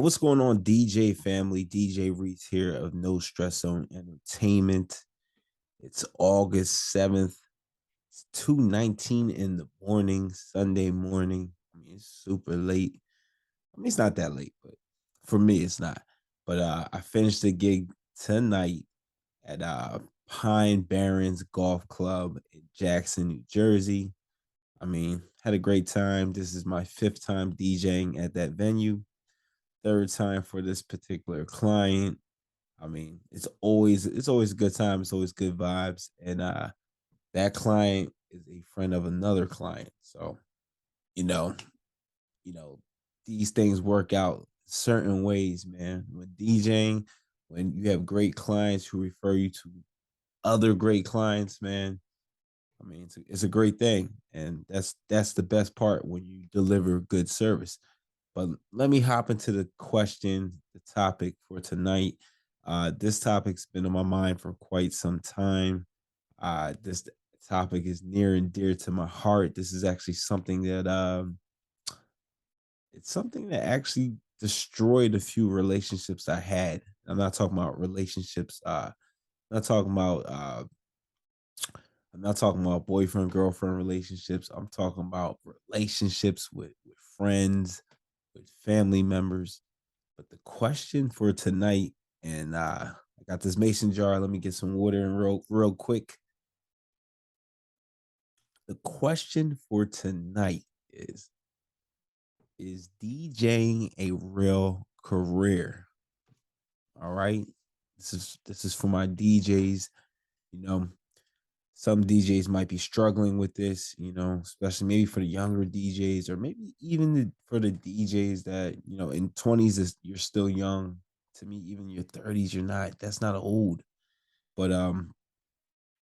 what's going on, DJ family? DJ Reese here of No Stress Zone Entertainment. It's August 7th. It's 2:19 in the morning, Sunday morning. I mean, it's super late. I mean, it's not that late, but for me, it's not. But I finished the gig tonight at Pine Barrens Golf Club in Jackson, New Jersey. I mean, had a great time. This is my fifth time DJing at that venue, third time for this particular client. I mean, it's always a good time. It's always good vibes, and that client is a friend of another client. So you know, you know, these things work out certain ways, man. When DJing, when you have great clients who refer you to other great clients, man. I mean, it's a great thing, and that's the best part when you deliver good service. But let me hop into the question, the topic for tonight. This topic's been on my mind for quite some time. This topic is near and dear to my heart. This is actually something that it's something that actually destroyed a few relationships I had. I'm not talking about relationships. Not talking about. I'm not talking about boyfriend girlfriend relationships. I'm talking about relationships with friends, with family members. But the question for tonight, and I got this mason jar. Let me get some water in real quick. The question for tonight is DJing a real career? All right. This is for my DJs. You know, some DJs might be struggling with this, especially maybe for the younger DJs, or maybe even for the DJs that, in 20s is you're still young. To me, even your 30s, that's not old. But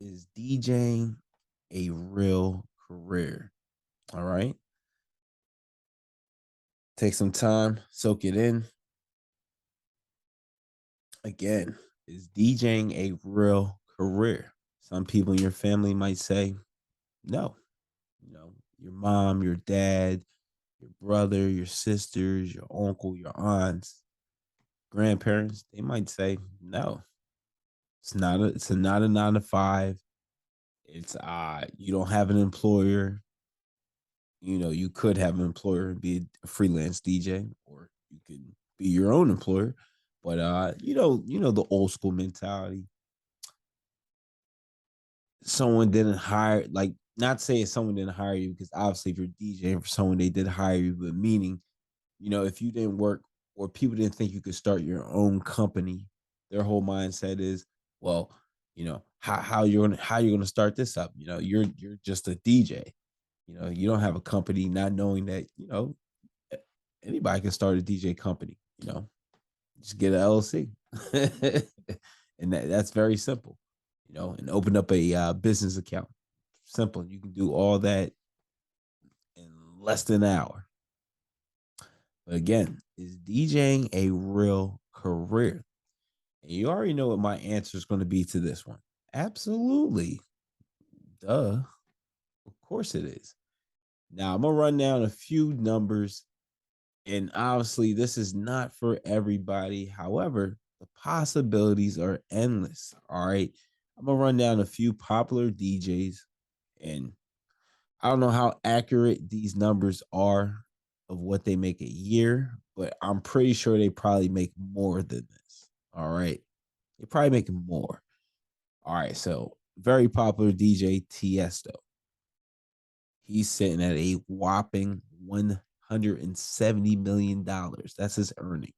is DJing a real career? All right. Take some time, soak it in. Again, is DJing a real career? Some people in your family might say no. Your mom, your dad, your brother, your sisters, your uncle, your aunts, grandparents, they might say, no, it's not a 9 to 5. It's you don't have an employer. You could have an employer and be a freelance DJ, or you could be your own employer. But the old school mentality. Someone didn't hire, like, not saying someone didn't hire you, because obviously if you're DJing for someone, they did hire you, but meaning, if you didn't work, or people didn't think you could start your own company, their whole mindset is, well, how you're gonna start this up. You're just a DJ. You don't have a company, not knowing that, anybody can start a DJ company, just get an LLC. And that's very simple, and open up a business account. Simple. You can do all that in less than an hour. But again, is DJing a real career? And you already know what my answer is going to be to this one. Absolutely. Duh. Of course it is. Now, I'm going to run down a few numbers. And obviously, this is not for everybody. However, the possibilities are endless. All right. I'm going to run down a few popular DJs. And I don't know how accurate these numbers are of what they make a year, but I'm pretty sure they probably make more than this. All right. They probably make more. All right. So, very popular DJ Tiesto. He's sitting at a whopping $170 million. That's his earnings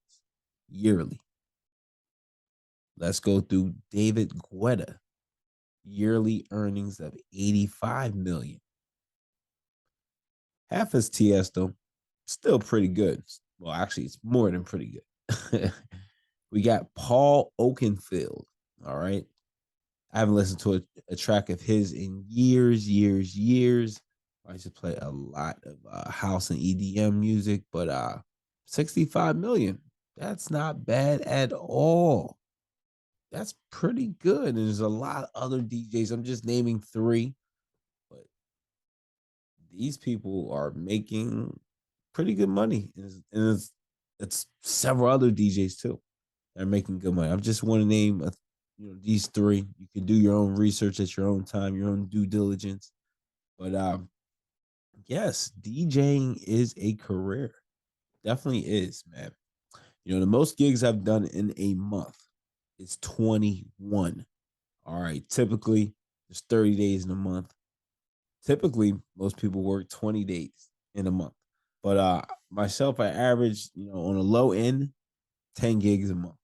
yearly. Let's go through David Guetta. Yearly earnings of 85 million. Half his Tiesto, still pretty good. Well, actually, it's more than pretty good. We got Paul Oakenfold. All right. I haven't listened to a track of his in years. I used to play a lot of house and EDM music, but 65 million. That's not bad at all. That's pretty good. And there's a lot of other DJs. I'm just naming three, but these people are making pretty good money. And it's it's several other DJs too that are making good money. I just want to name these three. You can do your own research at your own time, your own due diligence. But yes, DJing is a career. Definitely is, man. The most gigs I've done in a month is 21. All right. Typically, there's 30 days in a month. Typically, most people work 20 days in a month. But myself, I average, on a low end, 10 gigs a month.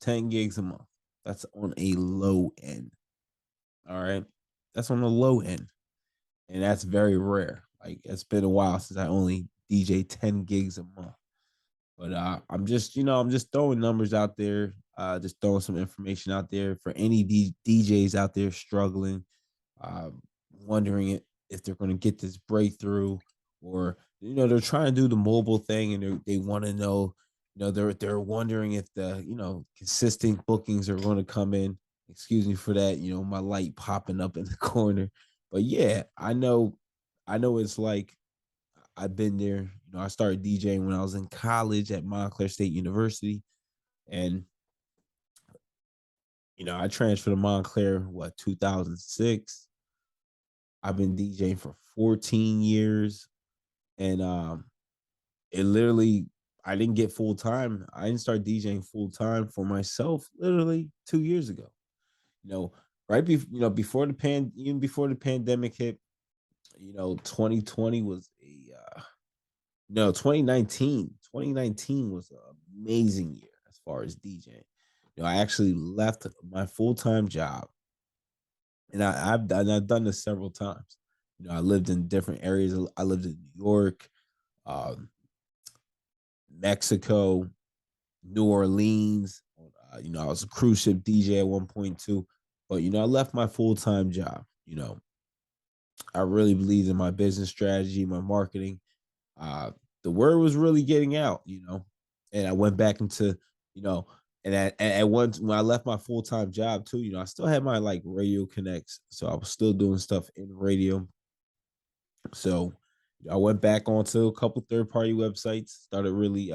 10 gigs a month. That's on a low end. All right. That's on the low end. And that's very rare. Like it's been a while since I only DJ 10 gigs a month. But I'm just throwing numbers out there, just throwing some information out there for any DJs out there struggling, uh, wondering if they're going to get this breakthrough, or they're trying to do the mobile thing and they want to know, they're wondering if the consistent bookings are going to come in. Excuse me for that, my light popping up in the corner, but yeah, I know it's like I've been there. I started DJing when I was in college at Montclair State University, and I transferred to Montclair 2006. I've been DJing for 14 years, and it literally I didn't get full time. I didn't start DJing full time for myself literally 2 years ago. You know, right before even before the pandemic hit. 2020 was a no 2019. 2019 was an amazing year as far as DJing. I actually left my full time job, and I've done this several times. I lived in different areas. I lived in New York, um, Mexico, New Orleans. I was a cruise ship DJ at one point too. But I left my full time job. I really believed in my business strategy, my marketing. The word was really getting out, and I went back into, you know, and at once when I left my full time job too, I still had my like radio connects, so I was still doing stuff in radio. So I went back onto a couple third party websites, started really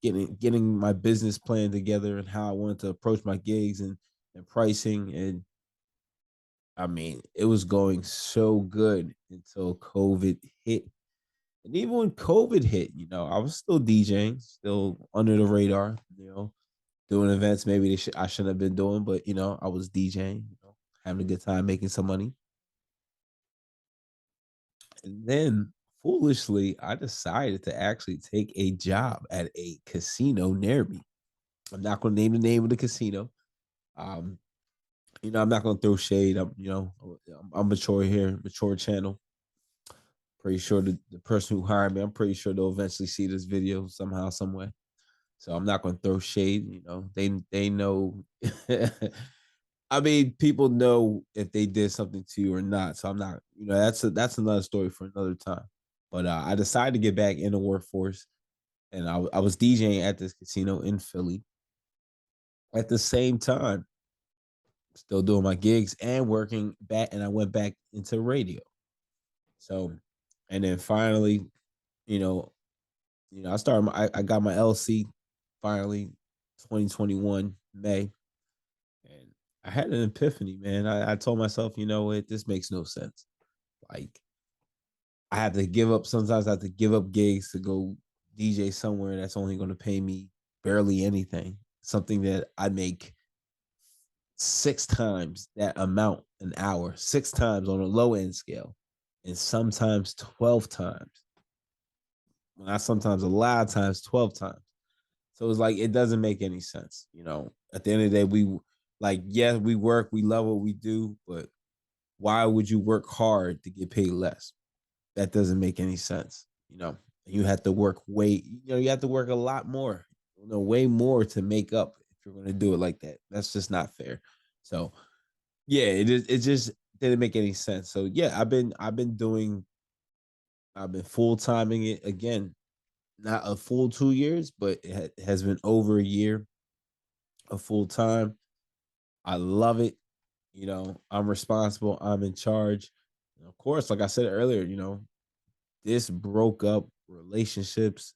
getting my business plan together and how I wanted to approach my gigs and pricing. And I mean, it was going so good until COVID hit. And even when COVID hit, I was still DJing, still under the radar, doing events maybe I shouldn't have been doing, but I was DJing, having a good time, making some money. And then foolishly, I decided to actually take a job at a casino near me. I'm not going to name the name of the casino. Um, I'm not going to throw shade. I'm mature here, mature channel. Pretty sure the person who hired me, I'm pretty sure they'll eventually see this video somehow, some way. So I'm not going to throw shade. They know. I mean, people know if they did something to you or not. So I'm not. That's another story for another time. But I decided to get back in the workforce, and I was DJing at this casino in Philly at the same time, still doing my gigs and working back. And I went back into radio. So, and then finally, you know, I got my LC finally 2021 May, and I had an epiphany, man. I told myself, you know what, this makes no sense. Like I have to give up. Sometimes I have to give up gigs to go DJ somewhere that's only going to pay me barely anything. Something that I make 6 times that amount an hour, 6 times on a low end scale, and sometimes 12 times. Not sometimes, a lot of times, 12 times. So it's like it doesn't make any sense. At the end of the day, yes, we work, we love what we do, but why would you work hard to get paid less? That doesn't make any sense. You have to work you have to work a lot more, way more to make up if you're going to do it like that. That's just not fair. So yeah, it just didn't make any sense. So yeah, I've been full timing it again, not a full 2 years, but it has been over a year of full time. I love it. I'm responsible. I'm in charge. Of course, like I said earlier, this broke up relationships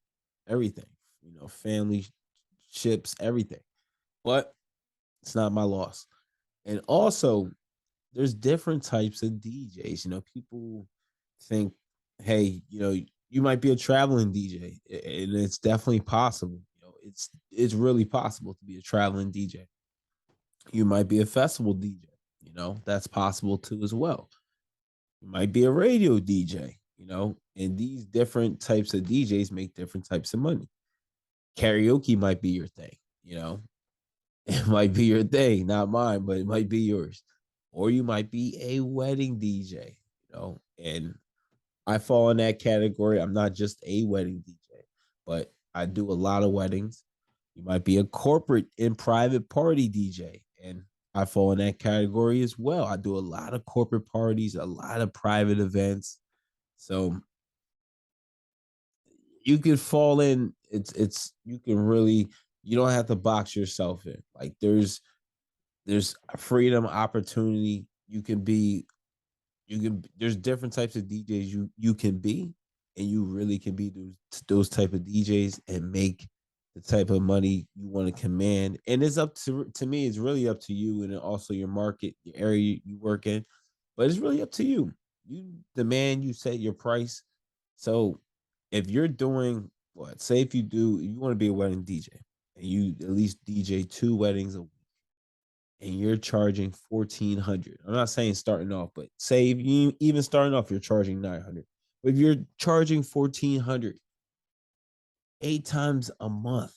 everything, family ships, everything. But it's not my loss. And also, there's different types of DJs. People think, hey, you might be a traveling DJ, and it's definitely possible. It's really possible to be a traveling DJ. You might be a festival DJ. That's possible too as well. You might be a radio DJ. And these different types of DJs make different types of money. Karaoke might be your thing. It might be your thing, not mine, but it might be yours. Or you might be a wedding DJ, and I fall in that category. I'm not just a wedding DJ, but I do a lot of weddings. You might be a corporate and private party DJ, and I fall in that category as well. I do a lot of corporate parties, a lot of private events. So you can fall in. It's you can really, you don't have to box yourself in. Like there's freedom, opportunity. There's different types of DJs you can be, and you really can be those type of DJs and make the type of money you want to command. And it's up to me, it's really up to you, and also your market, your area you work in. But it's really up to you. You demand, you set your price. So if you're doing what, say if you want to be a wedding DJ and you at least DJ 2 weddings a week, and you're charging 1,400. I'm not saying starting off, but say if you even starting off, you're charging 900. But if you're charging 1,400 8 times a month,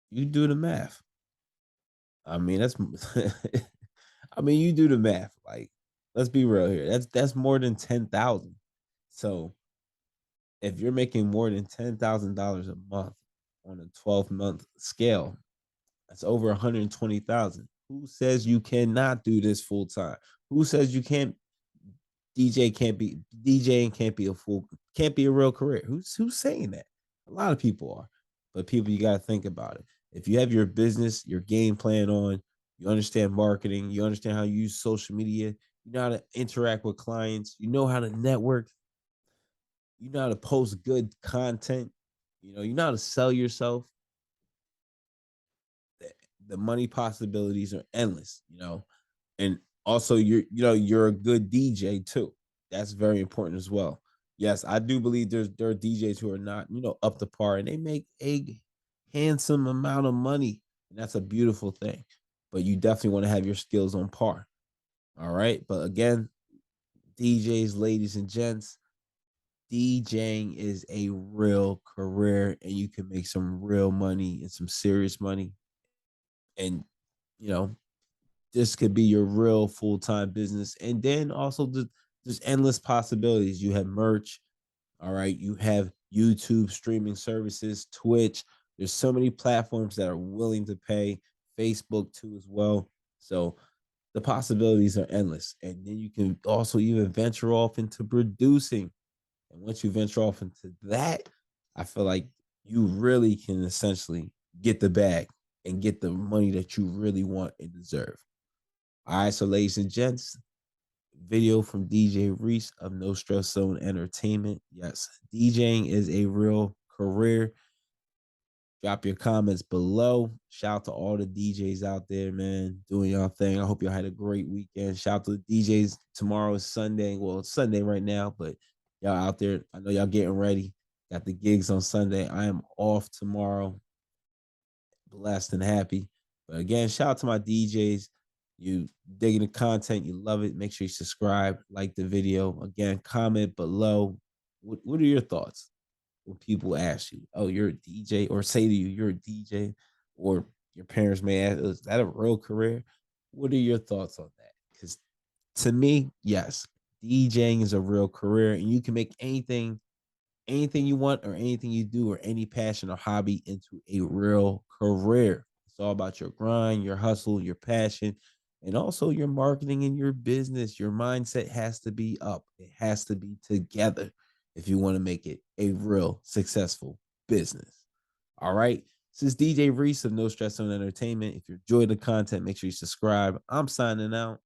you do the math. I mean, that's I mean, you do the math. Like, let's be real here. That's more than 10,000. So if you're making more than $10,000 a month on a 12-month scale, that's over 120,000. Who says you cannot do this full time? Who says you can't DJing can't be a real career? Who's saying that? A lot of people are. But people, you got to think about it. If you have your business, your game plan on, you understand marketing, you understand how to use social media, you know how to interact with clients, you know how to network, you know how to post good content, you know how to sell yourself. The money possibilities are endless. And also you're a good DJ too. That's very important as well. Yes, I do believe there are DJs who are not, up to par, and they make a handsome amount of money. And that's a beautiful thing. But you definitely want to have your skills on par. All right. But again, DJs, ladies and gents, DJing is a real career, and you can make some real money and some serious money. And you know, this could be your real full-time business. And then also there's endless possibilities. You have merch, all right, you have YouTube streaming services, Twitch. There's so many platforms that are willing to pay, Facebook too as well. So the possibilities are endless. And then you can also even venture off into producing. And once you venture off into that, I feel like you really can essentially get the bag and get the money that you really want and deserve. All right, so ladies and gents, video from DJ Reese of No Stress Zone Entertainment. Yes, DJing is a real career. Drop your comments below. Shout out to all the DJs out there, man, doing y'all thing. I hope y'all had a great weekend. Shout out to the DJs. Tomorrow is Sunday. Well, it's Sunday right now, but y'all out there, I know y'all getting ready. Got the gigs on Sunday. I am off tomorrow. Blessed and happy. But again, shout out to my DJs. You digging the content, you love it. Make sure you subscribe, like the video. Again, comment below. What are your thoughts when people ask you, oh, you're a DJ, or say to you, you're a DJ, or your parents may ask, is that a real career? What are your thoughts on that? Because to me, yes, DJing is a real career, and you can make anything you want, or anything you do, or any passion or hobby into a real career. It's all about your grind, your hustle, your passion, and also your marketing and your business. Your mindset has to be up. It has to be together if you want to make it a real successful business. All right. This is DJ Reese of No Stress on Entertainment. If you enjoyed the content, make sure you subscribe. I'm signing out.